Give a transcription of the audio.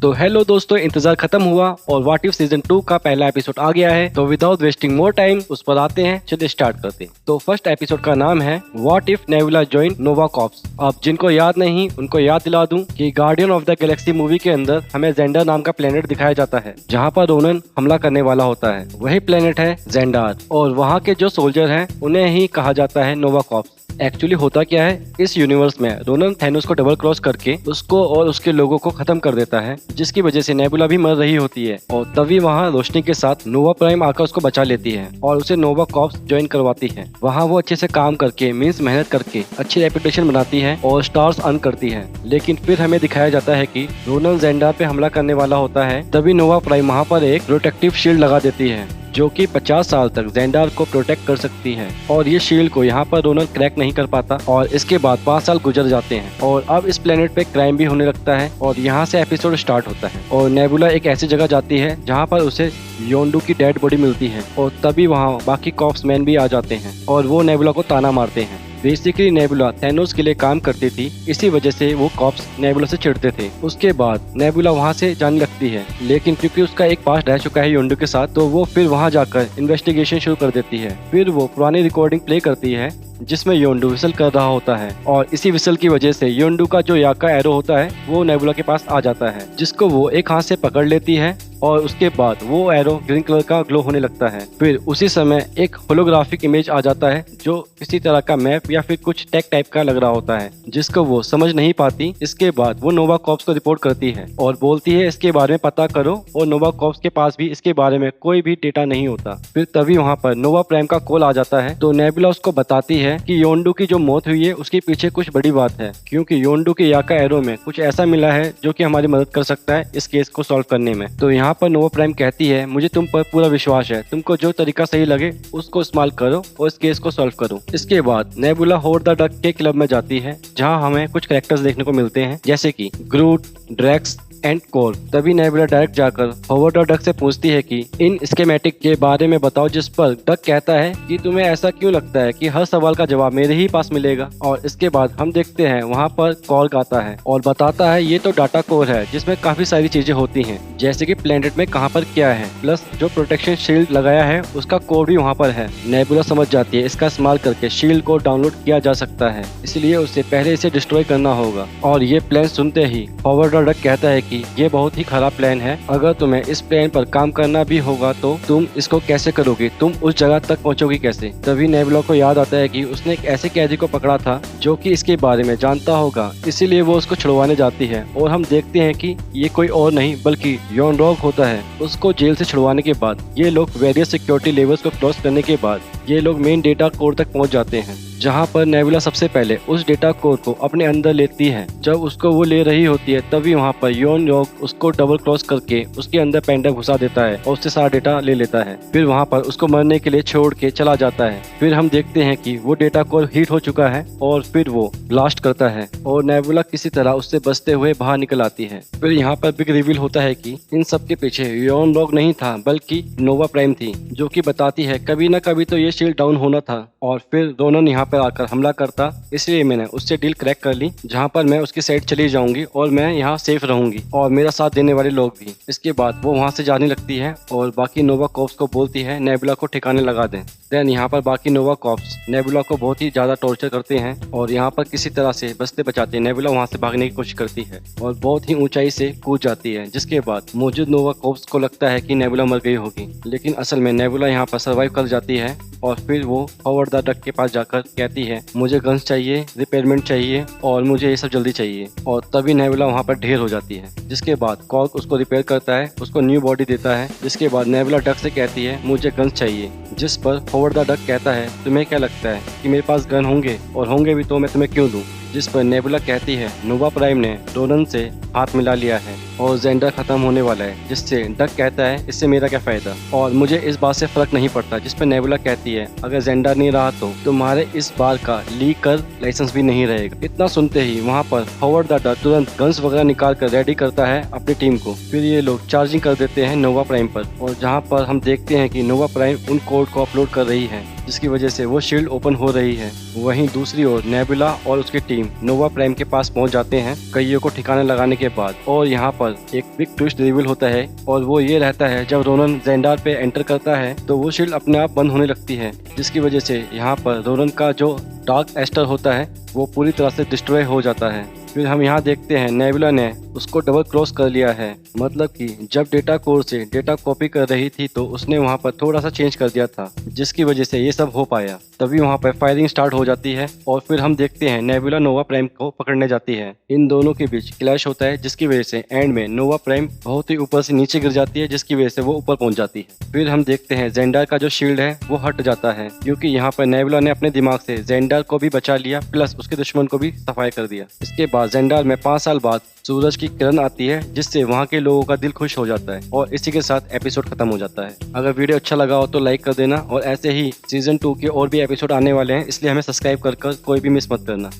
तो हेलो दोस्तों, इंतजार खत्म हुआ और व्हाट इफ सीजन 2 का पहला एपिसोड आ गया है। तो विदाउट वेस्टिंग मोर टाइम उस पर आते हैं, चलिए स्टार्ट करते हैं। तो फर्स्ट एपिसोड का नाम है what if nebula join Nova corps. अब जिनको याद नहीं उनको याद दिला दूं कि guardian of the Galaxy movie के अंदर हमें जेंडर नाम का प्लेनेट दिखाया जाता है, जहां पर रोनन हमला करने वाला होता है। वही प्लेनेट है जेंडार, और वहां के जो सोल्जर हैं उन्हें ही कहा जाता है नोवा कॉर्प्स। एक्चुअली होता क्या है, इस यूनिवर्स में रोनन थैनोस को डबल क्रॉस करके उसको और उसके लोगों को खत्म कर देता है, जिसकी वजह से नेबुला भी मर रही होती है। और तभी वहाँ रोशनी के साथ नोवा प्राइम आकर उसको बचा लेती है और उसे नोवा कॉर्प्स ज्वाइन करवाती है। वहाँ वो अच्छे से काम करके मीन्स मेहनत करके अच्छी रेपुटेशन बनाती है और स्टार्स अर्न करती है। लेकिन फिर हमें दिखाया जाता है कि रोनन जेंडार पे हमला करने वाला होता है, तभी नोवा प्राइम वहाँ पर एक प्रोटेक्टिव शील्ड लगा देती है जो कि 50 साल तक जेंडार को प्रोटेक्ट कर सकती है। और ये शील्ड को यहाँ पर रोनन क्रैक नहीं कर पाता और इसके बाद 5 साल गुजर जाते हैं और अब इस प्लेनेट पे क्राइम भी होने लगता है। और यहाँ से एपिसोड स्टार्ट होता है और नेबुला एक ऐसी जगह जाती है जहाँ पर उसे योंडू की डेड बॉडी मिलती है। और तभी वहाँ बाकी कॉर्प्स मैन भी आ जाते हैं और वो नेबुला को ताना मारते हैं। बेसिकली नेबुला थैनोस के लिए काम करती थी, इसी वजह से वो कॉप्स नेबुला से चिढ़ते थे। उसके बाद नेबुला वहाँ से जाने लगती है, लेकिन क्योंकि उसका एक पास्ट रह चुका है योंडू के साथ, तो वो फिर वहाँ जाकर इन्वेस्टिगेशन शुरू कर देती है। फिर वो पुरानी रिकॉर्डिंग प्ले करती है जिसमें योंडू विसल कर रहा होता है, और इसी विसल की वजह से योंडू का जो याका एरो होता है वो नेबुला के पास आ जाता है, जिसको वो एक हाथ से पकड़ लेती है और उसके बाद वो एरो ग्रीन कलर का ग्लो होने लगता है। फिर उसी समय एक होलोग्राफिक इमेज आ जाता है जो किसी तरह का मैप या फिर कुछ टेक टाइप का लग रहा होता है, जिसको वो समझ नहीं पाती। इसके बाद वो नोवा कॉर्प्स को रिपोर्ट करती है और बोलती है इसके बारे में पता करो, और नोवा कॉर्प्स के पास भी इसके बारे में कोई भी डेटा नहीं होता। फिर तभी वहाँ पर नोवा प्राइम का कॉल आ जाता है, तो नेबुला उसको बताती है कि योंडू की जो मौत हुई है उसके पीछे कुछ बड़ी बात है, क्योंकि योंडू के याका एरो में कुछ ऐसा मिला है जो कि हमारी मदद कर सकता है इस केस को सॉल्व करने में। तो यहाँ पर नोवा प्राइम कहती है मुझे तुम पर पूरा विश्वास है, तुमको जो तरीका सही लगे उसको इस्तेमाल करो और इस केस को सॉल्व करो। इसके बाद नेबुला होवर्ड द डक के क्लब में जाती है, जहाँ हमें कुछ कैरेक्टर्स देखने को मिलते हैं जैसे कि ग्रूट, ड्रैक्स एंड कोर। तभी नेबुला डायरेक्ट जाकर होवर्ड और डक से पूछती है कि इन स्कीमेटिक के बारे में बताओ, जिस पर डक कहता है कि तुम्हें ऐसा क्यों लगता है कि हर सवाल का जवाब मेरे ही पास मिलेगा। और इसके बाद हम देखते हैं वहाँ पर कॉर्ग आता है और बताता है ये तो डाटा कोर है जिसमें काफी सारी चीजें होती हैं, जैसे कि प्लेनेट में कहाँ पर क्या है, प्लस जो प्रोटेक्शन शील्ड लगाया है उसका कोड भी वहाँ पर है। नेबुला समझ जाती है इसका इस्तेमाल करके शील्ड को डाउनलोड किया जा सकता है, इसलिए उसे पहले इसे डिस्ट्रॉय करना होगा। और ये प्लान सुनते ही होवर्ड और डक कहता है कि ये बहुत ही खराब प्लान है, अगर तुम्हें इस प्लान पर काम करना भी होगा तो तुम इसको कैसे करोगे, तुम उस जगह तक पहुंचोगे कैसे। तभी नेबुला को याद आता है कि उसने एक ऐसे कैदी को पकड़ा था जो कि इसके बारे में जानता होगा, इसीलिए वो उसको छुड़वाने जाती है। और हम देखते हैं कि ये कोई और नहीं बल्कि योंडोग होता है। उसको जेल से छुड़वाने के बाद ये लोग वेरियस सिक्योरिटी लेवल्स को क्रॉस करने के बाद ये लोग मेन डेटा कोर तक पहुंच जाते हैं, जहां पर नेबुला सबसे पहले उस डेटा कोर को अपने अंदर लेती है। जब उसको वो ले रही होती है तभी वहां पर योंडोग उसको डबल क्रॉस करके उसके अंदर पेंडा घुसा देता है और उससे सारा डेटा ले लेता है। फिर वहां पर उसको मरने के लिए छोड़ के चला जाता है। फिर हम देखते हैं कि वो डेटा कोर हीट हो चुका है और फिर वो ब्लास्ट करता है और नेबुला किसी तरह उससे बचते हुए बाहर निकल आती है। फिर यहाँ पर बिग रिवील होता है कि इन सब के पीछे योंडोग नहीं था बल्कि नोवा प्राइम थी, जो कि बताती है कभी न कभी तो ये शील्ड डाउन होना था। और फिर रोनन यहाँ पर आकर हमला करता, इसलिए मैंने उससे डील क्रैक कर ली, जहाँ पर मैं उसकी साइड चली जाऊंगी और मैं यहाँ सेफ रहूंगी और मेरा साथ देने वाले लोग भी। इसके बाद वो वहाँ से जाने लगती है और बाकी नोवा कॉर्प्स को बोलती है नेबुला को ठिकाने लगा दें। देन यहाँ पर बाकी नोवा कॉर्प्स नेबुला को बहुत ही ज्यादा टॉर्चर करते हैं और यहाँ पर किसी तरह से बचते बचाते नेबुला वहाँ से भागने की कोशिश करती है और बहुत ही ऊंचाई से कूद जाती है, जिसके बाद मौजूद नोवा कॉर्प्स को लगता है कि नेबुला मर गई होगी, लेकिन असल में नेबुला यहाँ पर सर्वाइव कर जाती है। और फिर वो होवर्ड द डक के पास जाकर कहती है मुझे गन्स चाहिए, रिपेयरमेंट चाहिए और मुझे ये सब जल्दी चाहिए। और तभी नेबुला वहाँ पर ढेर हो जाती है, जिसके बाद कॉर्ग उसको रिपेयर करता है, उसको न्यू बॉडी देता है। जिसके बाद नेबुला डक से कहती है मुझे गन्स चाहिए, जिस पर होवर्ड द डक कहता है तुम्हें क्या लगता है कि मेरे पास गन होंगे, और होंगे भी तो मैं तुम्हें क्यों दूं। जिस पर नेबुला कहती है नोवा प्राइम ने रोनन से हाथ मिला लिया है और जेंडर खत्म होने वाला है, जिससे डक कहता है इससे मेरा क्या फायदा और मुझे इस बात से फर्क नहीं पड़ता। जिस पर नेबुला कहती है अगर जेंडर नहीं रहा तो तुम्हारे इस बार का लीक कर लाइसेंस भी नहीं रहेगा। इतना सुनते ही वहाँ पर होवर्ड द डक तुरंत गन्स वगैरह निकाल कर रेडी करता है अपनी टीम को। फिर ये लोग चार्जिंग कर देते हैं नोवा प्राइम पर, और जहाँ पर हम देखते हैं कि नोवा प्राइम उन कोड को अपलोड कर रही है जिसकी वजह से वो शील्ड ओपन हो रही है। वहीं दूसरी ओर नेबुला और उसकी टीम नोवा प्राइम के पास पहुंच जाते हैं कईयों को ठिकाने लगाने के बाद। और यहाँ पर एक बिग ट्विस्ट रिवील होता है और वो ये रहता है, जब रोनन जेंडार पे एंटर करता है तो वो शील्ड अपने आप बंद होने लगती है, जिसकी वजह से यहाँ पर रोनन का जो डार्क एस्टर होता है वो पूरी तरह से डिस्ट्रॉय हो जाता है। फिर हम यहाँ देखते हैं नेबुला ने उसको डबल क्रॉस कर लिया है, मतलब कि जब डेटा कोर से डेटा कॉपी कर रही थी तो उसने वहाँ पर थोड़ा सा चेंज कर दिया था, जिसकी वजह से ये सब हो पाया। तभी वहाँ पर फायरिंग स्टार्ट हो जाती है और फिर हम देखते हैं नेबुला नोवा प्राइम को पकड़ने जाती है। इन दोनों के बीच क्लैश होता है, जिसकी वजह से एंड में नोवा प्राइम बहुत ही ऊपर से नीचे गिर जाती है, जिसकी वजह से वो ऊपर पहुंच जाती है। फिर हम देखते हैं जेंडार का जो शील्ड है वो हट जाता है, क्योंकि यहाँ पर नेबुला ने अपने दिमाग से जेंडार को भी बचा लिया प्लस उसके दुश्मन को भी सफाई कर दिया। इसके बाद जेंडार में 5 साल बाद सूरज की किरण आती है, जिससे वहाँ के लोगों का दिल खुश हो जाता है और इसी के साथ एपिसोड खत्म हो जाता है। अगर वीडियो अच्छा लगा हो तो लाइक कर देना और ऐसे ही सीजन 2 के और भी एपिसोड आने वाले हैं, इसलिए हमें सब्सक्राइब कर कोई भी मिस मत करना।